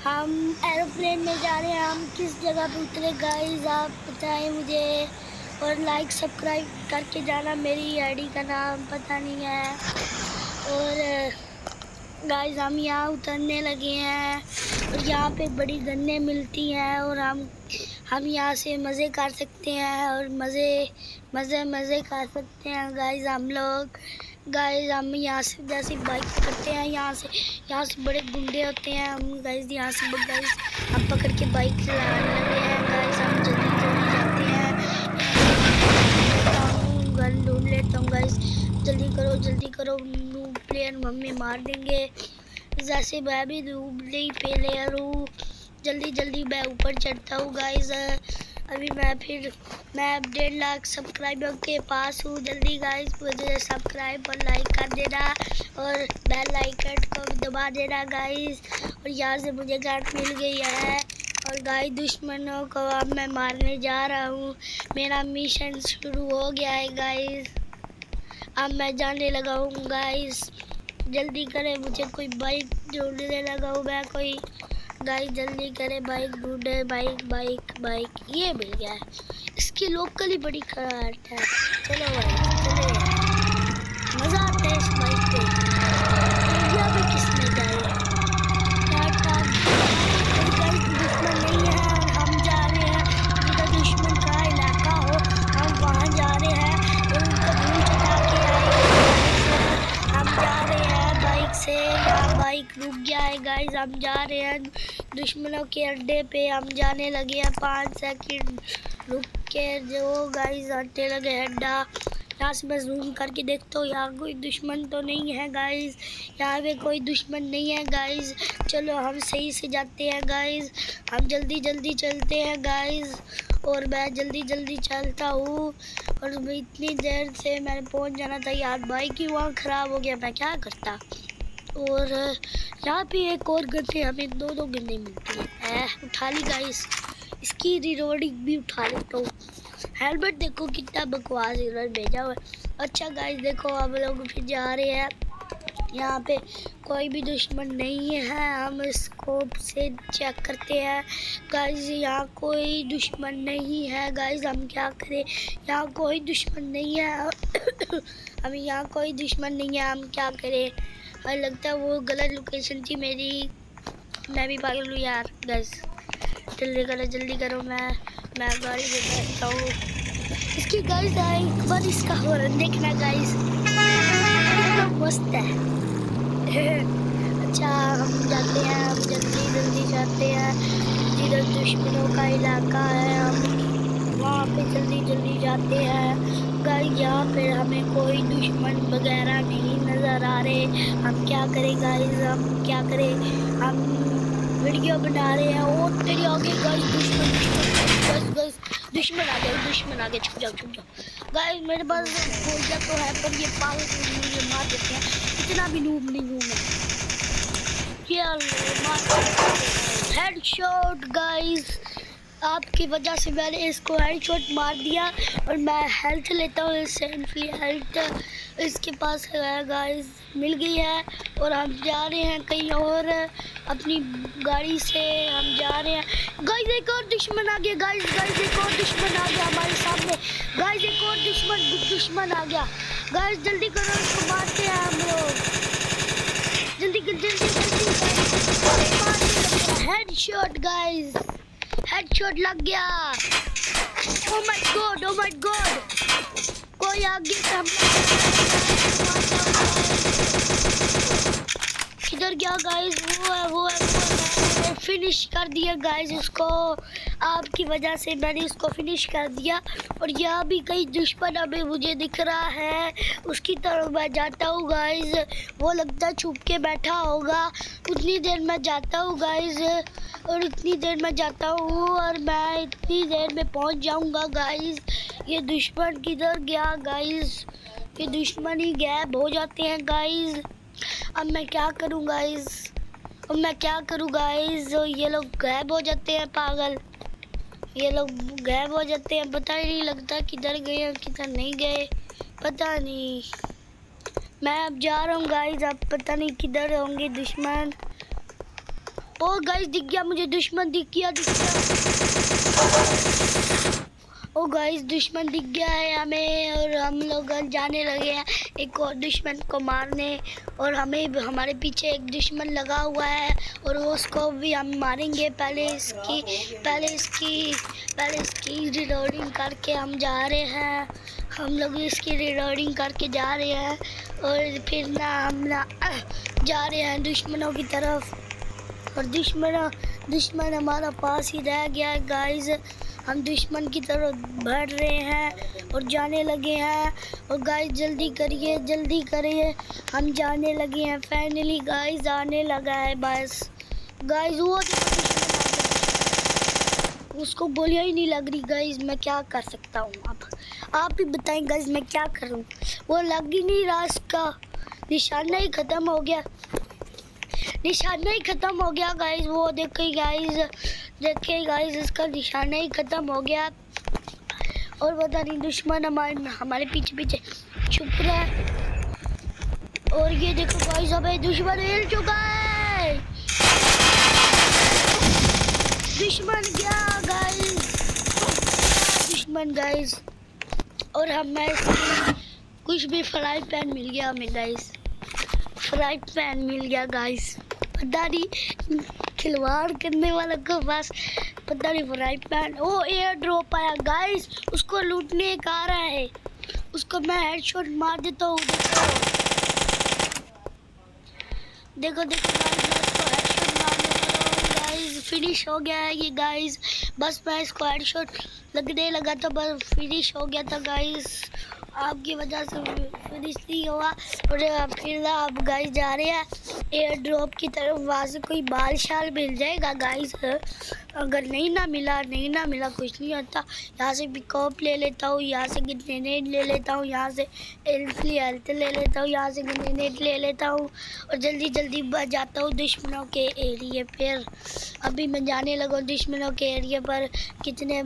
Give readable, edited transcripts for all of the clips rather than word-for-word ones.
हम एरोप्लेन में जा रहे हैं। हम किस जगह पे उतरे गाइस आप बताएं मुझे, और लाइक सब्सक्राइब करके जाना। मेरी आईडी का नाम पता नहीं है। और गाइस हम यहाँ उतरने लगे हैं और यहाँ पे बड़ी गन्ने मिलती हैं और हम यहाँ से मज़े कर सकते हैं और मज़े कर सकते हैं गाइस हम लोग। गाइस हम यहाँ से जैसे बाइक पकड़ते हैं, यहाँ से बड़े गुंडे होते हैं। हम गाइस यहाँ से गाइस हम पकड़ के बाइक चलाने लगे हैं। गाइस हम जल्दी जल्दी जाते हैं। गन ढूंढ लेता हूँ गाइस। जल्दी करो नूब प्लेयर मम्मी मार देंगे। जैसे मैं भी नूब नहीं प्लेयर हूँ। जल्दी मैं ऊपर चढ़ता हूँ गाइस। अभी मैं 1.5 लाख सब्सक्राइबर के पास हूँ। जल्दी गाइस मुझे सब्सक्राइब और लाइक कर देना और बेल आइकन को दबा देना गाइस। और यहाँ से मुझे गन मिल गई है और गाइस दुश्मनों को अब मैं मारने जा रहा हूँ। मेरा मिशन शुरू हो गया है गाइस। अब मैं जाने लगा हूँ गाइस। जल्दी करें, मुझे कोई बाइक ढूंढने लगा हूँ मैं कोई। गाइस जल्दी करें, बाइक ढूंढे। बाइक ये मिल गया है। इसकी लोकल ही बड़ी खराट है। चलो भाई चले, मज़ा आता है इस बाइक पे। इंडिया में किसने जाए दुश्मन नहीं है और हम जा रहे हैं जिधर दुश्मन का इलाका हो, हम वहाँ जा रहे हैं और उनका धूल चटा के आएंगे। हम जा रहे हैं बाइक से। यहाँ बाइक रुक गया है गाइस। हम जा रहे हैं दुश्मनों के अड्डे पे। हम जाने लगे हैं। 5 सेकंड रुक के जो गाइस आते लगे अड्डा। यहाँ से मैं जूम करके देखता हूँ, यहाँ कोई दुश्मन तो नहीं है गाइस। यहाँ पे कोई दुश्मन नहीं है गाइस। चलो हम सही से जाते हैं गाइस। हम जल्दी चलते हैं गाइस और मैं जल्दी चलता हूँ। और इतनी देर से मैंने पहुँच जाना था यार, बाइक ही वहाँ ख़राब हो गया, मैं क्या करता। और यहाँ पे एक और गन्ने, हमें 2 गन्ने मिलती हैं। उठा ली गाइस, इसकी रिकॉर्डिंग भी उठा लेता हूँ। हेलमेट देखो कितना बकवास इधर भेजा हुआ है। अच्छा गाइस देखो हम लोग फिर जा रहे हैं। यहाँ पे कोई भी दुश्मन नहीं है। हम स्कोप से चेक करते हैं गाइस। यहाँ कोई दुश्मन नहीं है गाइस। हम क्या करें, यहाँ कोई दुश्मन नहीं है। हमें यहाँ कोई दुश्मन नहीं है, हम क्या करें। हमें लगता है वो गलत लोकेशन थी मेरी। मैं भी पागल हूँ यार गाइस। जल्दी करो, मैं गाड़ी में बैठता हूँ। इसकी गाइस एक बार इसका हॉर्न देखना गाइस, कितना मस्त है। अच्छा हम जाते हैं, हम जल्दी जाते हैं जिधर दुश्मनों का इलाका है। हम वहाँ पे जल्दी जाते हैं गाइस। यहाँ पे हमें कोई दुश्मन वगैरह नहीं नज़र आ रहे। हम क्या करें गाइस, हम क्या करें। हम वीडियो बना रहे हैं और तेरी आगे गाइस दुश्मन आ गया। छुप जाओ गाइस। मेरे पास गोलियां तो है पर ये पागल मुझे मार देते हैं। इतना भी नूब नहीं हूँ मैं। हेडशॉट गाइस, आपकी वजह से मैंने इसको हेडशॉट मार दिया और मैं हेल्थ लेता हूँ। सेंटली हेल्थ इसके पास है गाइस, मिल गई है। और हम जा रहे हैं कहीं और अपनी गाड़ी से। हम जा रहे हैं गाइस। एक और दुश्मन आ गया गाइस। एक और दुश्मन आ गया हमारे सामने गाइस। एक और दुश्मन आ गया गाइस। जल्दी करो, इसको मारते हैं हम लोग। जल्दी हेडशॉट गाइस, हेडशॉट लग गया। ओ माय गॉड कोई आगे से किधर गया गाइस। वो है फिनिश कर दिया गाइस उसको। आपकी वजह से मैंने उसको फिनिश कर दिया। और यहाँ भी कई दुश्मन अभी मुझे दिख रहा है, उसकी तरफ मैं जाता हूँ गाइस। वो लगता है छुप के बैठा होगा। उतनी देर में जाता हूँ गाइस और इतनी देर में जाता हूँ और मैं इतनी देर में पहुँच जाऊँगा गाइस। ये दुश्मन किधर गया गाइस, ये दुश्मन ही गायब हो जाते हैं गाइस। अब मैं क्या करूँ गाइस, ये लोग गायब हो जाते हैं पागल। ये लोग गायब हो जाते हैं, पता ही नहीं लगता किधर गए और किधर नहीं गए, पता नहीं। मैं अब जा रहा हूँ गाइस, अब पता नहीं किधर होंगे दुश्मन। ओ गाइस दिख गया मुझे, दुश्मन दिख गया। ओ गाइस दुश्मन दिख गया है हमें, और हम लोग जाने लगे हैं एक और दुश्मन को मारने। और हमें हमारे पीछे एक दुश्मन लगा हुआ है और उसको भी हम मारेंगे। पहले इसकी रिलोडिंग करके हम जा रहे हैं। हम लोग इसकी रिलोडिंग करके जा रहे हैं और फिर हम जा रहे हैं दुश्मनों की तरफ। और दुश्मन हमारा पास ही रह गया है गाइस। हम दुश्मन की तरफ बढ़ रहे हैं और जाने लगे हैं। और गाइस जल्दी करिए, हम जाने लगे हैं। फाइनली गाइस आने लगा है बस। गाइस वो उसको गोलियां ही नहीं लग रही गाइस, मैं क्या कर सकता हूँ। अब आप ही बताएं गाइस मैं क्या करूँ। वो लग ही नहीं रहा, उसका निशाना ही ख़त्म हो गया गाइस। वो देखिए गाइस इसका निशाना ही ख़त्म हो गया। और पता नहीं दुश्मन हमारे पीछे छुप रहा है। और ये देखो गाइस अबे दुश्मन हिल चुका है। दुश्मन गया गाइस। और हमें कुछ भी फ्राई पैन मिल गया हमें गाइस। पता नहीं खिलवाड़ करने वाला को बस पता नहीं फ्राई पैन। ओ एयर ड्रॉप आया गाइस, उसको लूटने का आ रहा है। उसको मैं हेडशॉट मार देता हूँ। देखो गाइस मैं इसको हेडशॉट मारने वाला हूँ गाइस। फिनिश हो गया है ये गाइस। बस मैं इसको हेडशॉट लगने लगा तो बस फिनिश हो गया था गाइस। आपकी वजह से फिनिश नहीं हुआ। और फिर अब गाइस जा रहे हैं एयर ड्रॉप की तरफ। वहाँ से कोई बाल शाल मिल जाएगा गाइस। अगर नहीं ना मिला कुछ नहीं होता। यहाँ से पिकअप ले लेता हूँ, यहाँ से ग्रेनेड ले लेता हूँ, यहाँ से हेल्थ ले लेता हूँ, यहाँ से ग्रेनेड ले लेता हूँ। और जल्दी बच जाता हूँ दुश्मनों के एरिया पर। अभी मैं जाने लगा दुश्मनों के एरिया पर। कितने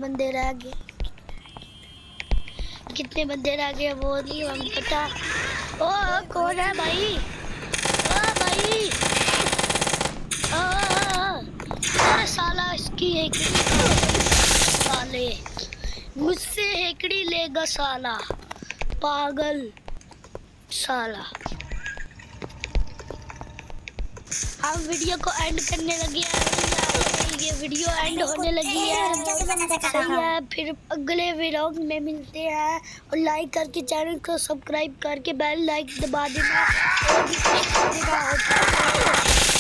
बंदे रह गए वो नहीं हम पता। ओ कौन है भाई? अरे साला इसकी साले मुझसे हेकड़ी लेगा साला, पागल साला। हम वीडियो को एंड करने लगे हैं। ये वीडियो एंड होने लगी है। फिर अगले व्लॉग में मिलते हैं। और लाइक करके चैनल को सब्सक्राइब करके बेल लाइक दबा देना। और भी कुछ देना होता है।